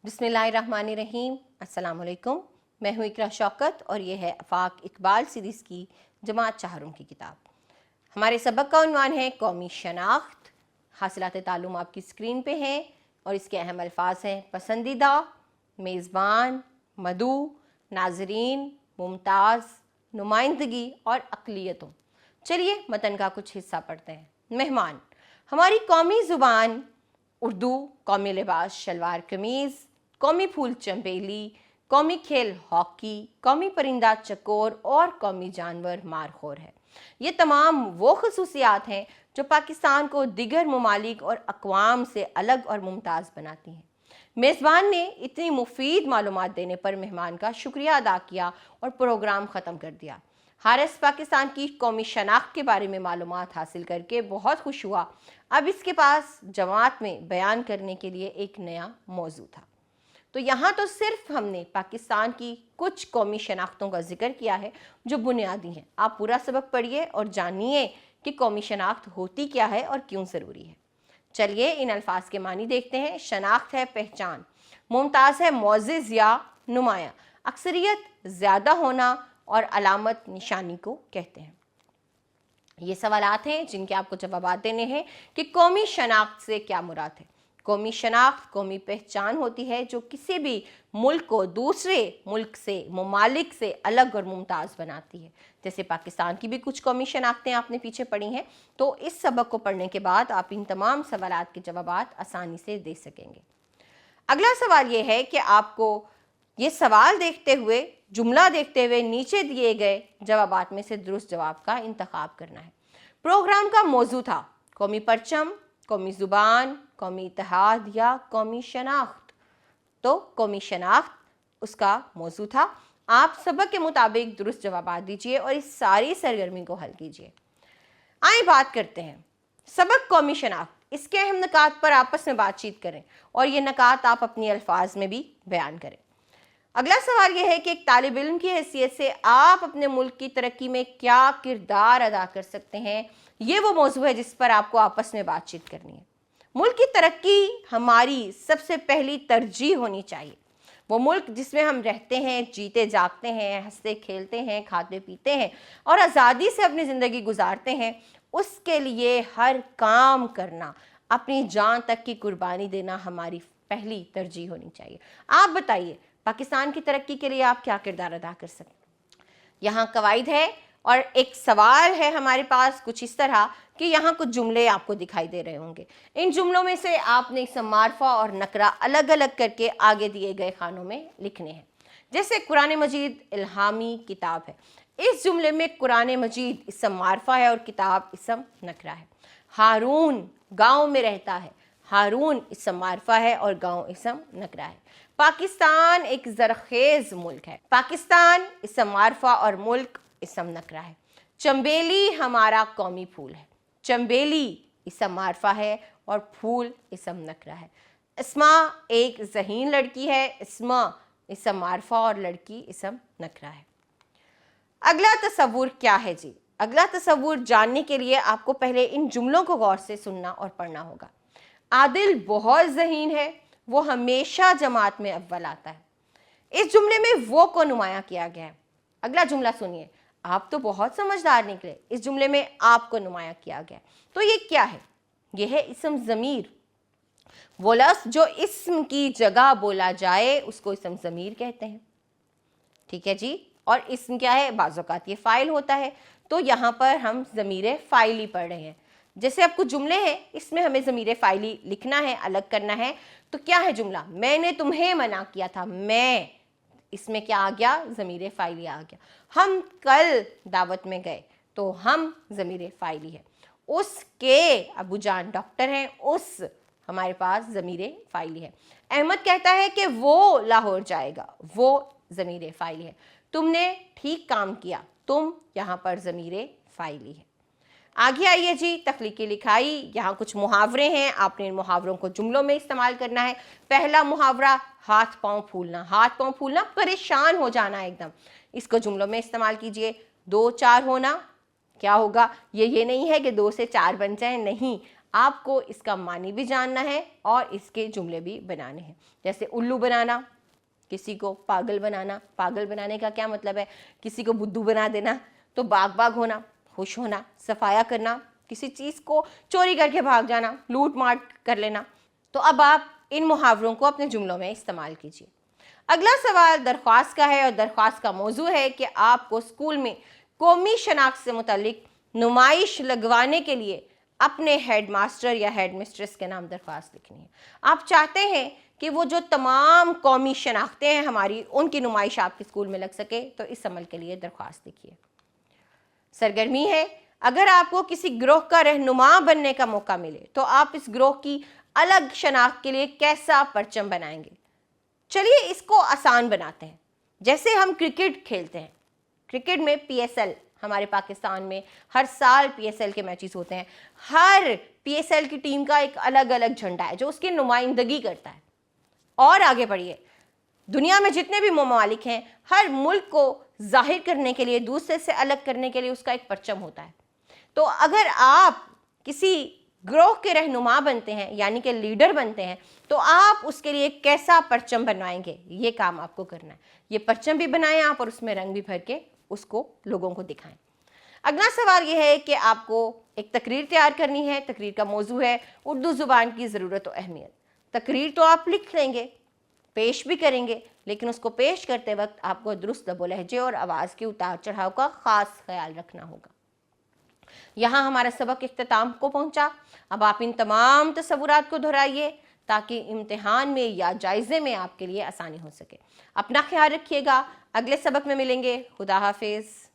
बिस्मिल्लाहिर्रहमानिर्रहीम। अस्सलाम वालेकुम। मैं हूँ इकरा शौकत और ये है आफाक इकबाल सीरीज़ की जमात चाहरुम की किताब। हमारे सबक का उन्वान है कौमी शनाख्त। हासिलात तालुम आपकी स्क्रीन पे हैं और इसके अहम अल्फाज हैं पसंदीदा, मेज़बान, मदू, नाजरीन, मुमताज़, नुमाइंदगी और अक़लियतों। चलिए मतन का कुछ हिस्सा पढ़ते हैं। मेहमान। हमारी कौमी ज़ुबान उर्दू, कौमी लिबास शलवार कमीज़, कौमी फूल चंबेली, कौमी खेल हॉकी, कौमी परिंदा चकोर और कौमी जानवर मारखोर है। ये तमाम वो खसूसियात हैं जो पाकिस्तान को दिगर ममालिक और अक़वाम से अलग और मुमताज़ बनाती हैं। मेज़बान ने इतनी मुफीद मालूमात देने पर मेहमान का शुक्रिया अदा किया और प्रोग्राम ख़त्म कर दिया। हारिस पाकिस्तान की कौमी शनाख्त के बारे में मालूमात हासिल करके बहुत खुश हुआ। अब इसके पास जमात में बयान करने के लिए एक नया मौजू था। तो यहाँ तो सिर्फ हमने पाकिस्तान की कुछ कौमी शनाख्तों का जिक्र किया है जो बुनियादी हैं। आप पूरा सबक पढ़िए और जानिए कि कौमी शनाख्त होती क्या है और क्यों ज़रूरी है। चलिए इन अल्फाज के मानी देखते हैं। शनाख्त है पहचान, मुमताज़ है मोअज़्ज़िज़ या नुमाया, अक्सरियत ज़्यादा होना और अलामत निशानी को कहते हैं। ये सवालात हैं जिनके आपको जवाबात देने हैं कि कौमी शनाख्त से क्या मुराद है। कौमी शनाख्त कौमी पहचान होती है जो किसी भी मुल्क को दूसरे मुल्क से, ममालिक से अलग और मुमताज़ बनाती है। जैसे पाकिस्तान की भी कुछ कौमी शनाख्तें आपने पीछे पढ़ी हैं, तो इस सबक को पढ़ने के बाद आप इन तमाम सवालात के जवाबात आसानी से दे सकेंगे। अगला सवाल ये है कि आपको ये सवाल देखते हुए, जुमला देखते हुए नीचे दिए गए जवाबात में से दुरुस्त जवाब का इंतखाब करना है। प्रोग्राम का मौजू था कौमी परचम, कौमी ज़ुबान, कौमी इत्तेहाद या कौमी शनाख्त। तो कौमी शनाख्त उसका मौजू था। आप सबक के मुताबिक दुरुस्त जवाबात दीजिए और इस सारी सरगर्मी को हल कीजिए। आइए बात करते हैं सबक कौमी शनाख्त। इसके अहम नकात पर आपस में बातचीत करें और ये नकात आप अपनी अल्फाज में भी बयान करें। अगला सवाल यह है कि एक तालिब इल्म की हैसियत से आप अपने मुल्क की तरक्की में क्या किरदार अदा कर सकते हैं। ये वो मौजू है जिस पर आपको आपस में बातचीत करनी है। मुल्क की तरक्की हमारी सबसे पहली तरजीह होनी चाहिए। वो मुल्क जिसमें हम रहते हैं, जीते जागते हैं, हंसते खेलते हैं, खाते पीते हैं और आज़ादी से अपनी ज़िंदगी गुजारते हैं, उसके लिए हर काम करना, अपनी जान तक की कुर्बानी देना हमारी पहली तरजीह होनी चाहिए। आप बताइए पाकिस्तान की तरक्की के लिए आप क्या किरदार अदा कर सकते हैं। यहाँ कवायद है और एक सवाल है हमारे पास कुछ इस तरह कि यहाँ कुछ जुमले आपको दिखाई दे रहे होंगे। इन जुमलों में से आपने इसम मारफा और नकरा अलग अलग करके आगे दिए गए खानों में लिखने हैं। जैसे कुरान मजीद इल्हामी किताब है। इस जुमले में कुरान मजीद इसम मारफा है और किताब इसम नकरा है। हारून गाँव में रहता है। हारून इसम मारफा है और गाँव इसम नकरा है। पाकिस्तान एक ज़रखेज़ मुल्क है। पाकिस्तान इसम मारफा और मुल्क इसम नकरा है। चंबेली हमारा कौमी फूल है। चंबेली इसम मारफा है और फूल इसम नकरा है। इस्मा एक ज़हीन लड़की है। इस्मा इसम मारफा और लड़की इसम नकरा है। अगला तसव्वुर क्या है जी। अगला तसव्वुर जानने के लिए आपको पहले इन जुमलों को गौर से सुनना और पढ़ना होगा। आदिल बहुत ज़हीन है, वो हमेशा जमात में अव्वल आता है। इस जुमले में वो को नुमाया किया गया है। अगला जुमला सुनिए। आप तो बहुत समझदार निकले, इस जुमले में आपको नुमाया किया गया है। तो ये क्या है? ये है इसम ज़मीर। वो लफ्ज़ जो इसम की जगह बोला जाए उसको इसम ज़मीर कहते हैं। ठीक है जी। और इसम क्या है? बाज़ औक़ात ये फ़ाइल होता है। तो यहाँ पर हम ज़मीर फ़ाइली पढ़ रहे हैं। जैसे अब कुछ जुमले हैं, इसमें हमें ज़मीर फ़ाइली लिखना है, अलग करना है। तो क्या है जुमला? मैंने तुम्हें मना किया था। मैं, इसमें क्या आ गया? ज़मीर फ़ाइली आ गया। हम कल दावत में गए, तो हम ज़मीर फ़ाइली है। उसके अबू जान डॉक्टर हैं, उस हमारे पास ज़मीर फ़ाइली है। अहमद कहता है कि वो लाहौर जाएगा, वो ज़मीर फ़ाइली है। तुमने ठीक काम किया, तुम यहाँ पर ज़मीर फ़ाइली है। आगे आइए जी, तख्लीकी लिखाई। यहाँ कुछ मुहावरे हैं, आपने इन मुहावरों को जुमलों में इस्तेमाल करना है। पहला मुहावरा हाथ पांव फूलना। हाथ पांव फूलना, परेशान हो जाना एकदम। इसको जुमलों में इस्तेमाल कीजिए। 2 4 होना, क्या होगा? ये नहीं है कि 2 से 4 बन जाए, नहीं। آپ کو اس کا معنی بھی جاننا ہے اور اس کے جملے بھی بنانے ہیں. جیسے الو بنانا، کسی کو پاگل بنانا. پاگل بنانے کا کیا مطلب ہے؟ کسی کو بدھو بنا دینا. تو باغ ہونا، خوش ہونا. صفایا کرنا، کسی چیز کو چوری کر کے بھاگ جانا، لوٹ ماٹ کر لینا. تو اب آپ ان محاوروں کو اپنے جملوں میں استعمال کیجیے. اگلا سوال درخواست کا ہے اور درخواست کا موضوع ہے کہ آپ کو اسکول میں قومی شناخت سے متعلق نمائش لگوانے کے لیے اپنے ہیڈ ماسٹر یا ہیڈ مسٹریس کے نام درخواست لکھنی ہے. آپ چاہتے ہیں کہ وہ جو تمام قومی شناختیں ہیں ہماری، ان کی نمائش آپ کے اسکول میں لگ سکے، تو اس عمل کے لیے درخواست لکھیے. سرگرمی ہے، اگر آپ کو کسی گروہ کا رہنما بننے کا موقع ملے تو آپ اس گروہ کی الگ شناخت کے لیے کیسا پرچم بنائیں گے؟ چلیے اس کو آسان بناتے ہیں. جیسے ہم کرکٹ کھیلتے ہیں، کرکٹ میں پی ایس ایل، ہمارے پاکستان میں ہر سال پی ایس ایل کے میچز ہوتے ہیں. ہر پی ایس ایل کی ٹیم کا ایک الگ الگ جھنڈا ہے جو اس کی نمائندگی کرتا ہے. اور آگے بڑھیے، دنیا میں جتنے بھی ممالک ہیں، ہر ملک کو ظاہر کرنے کے لیے، دوسرے سے الگ کرنے کے لیے اس کا ایک پرچم ہوتا ہے. تو اگر آپ کسی گروہ کے رہنما بنتے ہیں، یعنی کہ لیڈر بنتے ہیں، تو آپ اس کے لیے کیسا پرچم بنوائیں گے، یہ کام آپ کو کرنا ہے. یہ پرچم بھی بنائیں آپ اور اس میں رنگ بھی بھر کے اس کو لوگوں کو دکھائیں. اگلا سوال یہ ہے کہ آپ کو ایک تقریر تیار کرنی ہے. تقریر کا موضوع ہے اردو زبان کی ضرورت و اہمیت. تقریر تو آپ لکھ لیں گے، پیش بھی کریں گے، لیکن اس کو پیش کرتے وقت آپ کو درست لب و لہجے اور آواز کے اتار چڑھاؤ کا خاص خیال رکھنا ہوگا. یہاں ہمارا سبق اختتام کو پہنچا. اب آپ ان تمام تصورات کو دہرائیے تاکہ امتحان میں یا جائزے میں آپ کے لیے آسانی ہو سکے. اپنا خیال رکھیے گا. اگلے سبق میں ملیں گے. خدا حافظ.